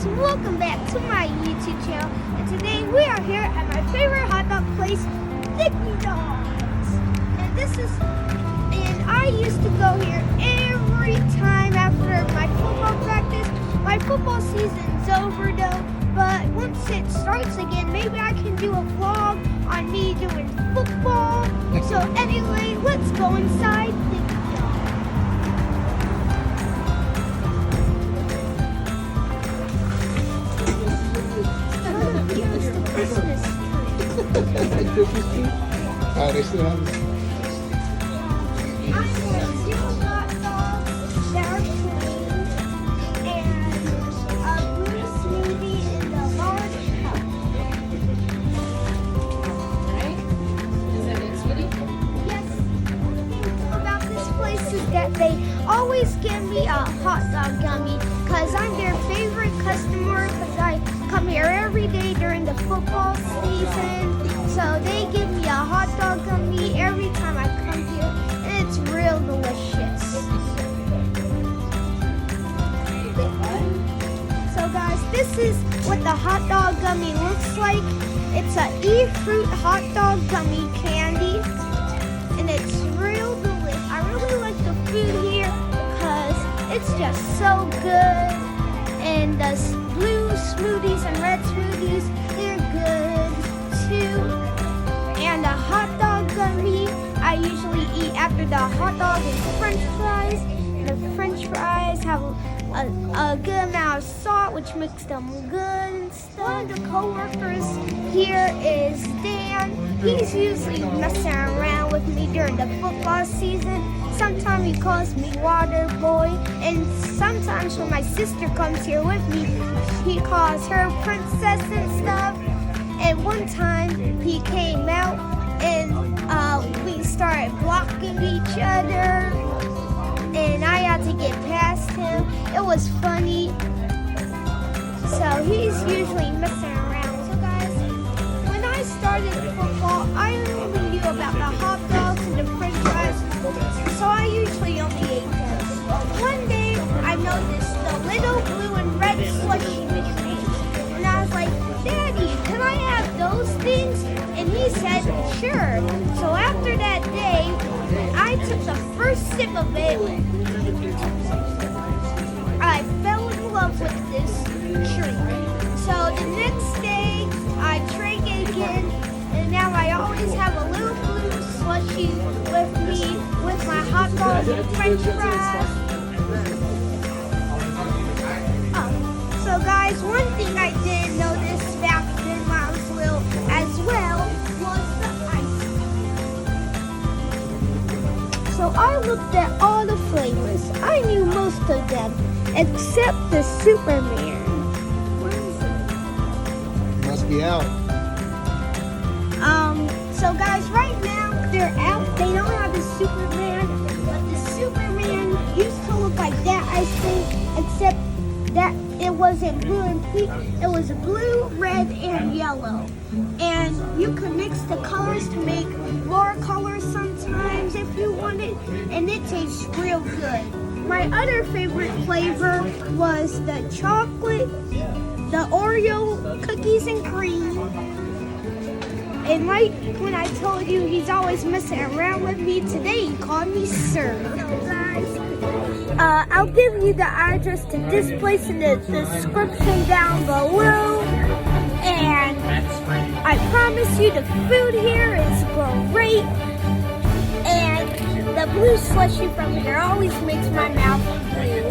guys, welcome back to my YouTube channel, and today we are here at my favorite hot dog place, Diggity Dogs. And I used to go here every time after my football practice. My football season's over though, but once it starts again, maybe I can do a vlog on me doing football. So anyway, let's go inside Diggity Dogs. Christmas tree. They still have it. I want 2 hot dogs that are clean and a blue smoothie in the large cup. Right? Is that it, sweetie? Yes. The thing about this place is that they always give me a hot dog gummy because I'm their favorite customer because I come here every day during the football season. So they give me a hot dog gummy every time I come here, and it's real delicious. So guys, this is what the hot dog gummy looks like. It's a E-fruit hot dog gummy candy, and it's real delicious. I really like the food here because it's just so good, and the blue smoothies and red smoothies, they're good too. And a hot dog gummy I usually eat after the hot dog is french fries. The french fries have a good amount of salt, which makes them good and stuff. One of the co-workers here is Dan. He's usually messing around with me during the football season. Sometimes he calls me Water Boy, and sometimes when my sister comes here with me, he calls her Princess and stuff. And one time he came out and we started blocking each other, and I had to get past him. It was funny. So he's usually messing around. So guys, when I started football, I only knew about the hot dogs and the french fries, so I usually only ate those. One day I noticed the little blue and red slushy machine, and I was like, Daddy, can I have those things? And he said, sure. So after that day, I took the first sip of it. I fell in love with this treat. So the next day, I drank it again, and now I always have a little blue slushy with me, with my hot dogs and french fries. So guys, one thing I did notice back then when I was little as well was the ice. So I looked at all the flavors. I knew most of them, except the Superman. Where is it? Must be out. So guys, right now they're out. They don't have the Superman, but the Superman used to look like that ice cream, except that it wasn't blue and pink, it was blue, red, and yellow. And you could mix the colors to make more colors sometimes if you wanted, and it tastes real good. My other favorite flavor was the chocolate, the Oreo cookies and cream. And like when I told you he's always messing around with me, today he called me sir. So guys, I'll give you the address to this place in the description down below. And I promise you the food here is great. And the blue slushy from here always makes my mouth blue.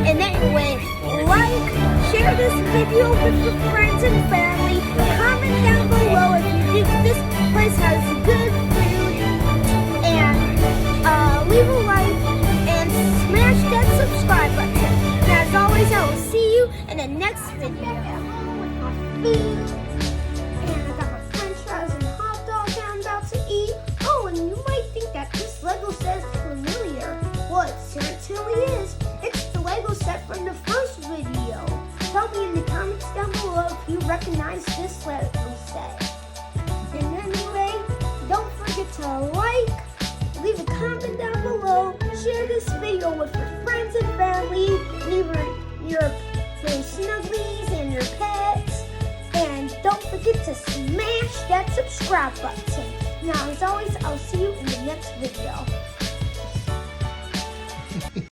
And anyway, like, share this video with your friends and family. Comment down below if you think this place has good food. And leave a like and smash that subscribe button. And as always, I will see you in the next video. Food. And I got my french fries and hot dog that I'm about to eat. Oh, and you might think that this Lego set is familiar. Well, it certainly is. It's the Lego set from the first video. Tell me in the comments down below if you recognize this Lego set. And anyway, don't forget to like, leave a comment down below, share this video with your friends and family, leave your subscribe button. Now, as always, I'll see you in the next video.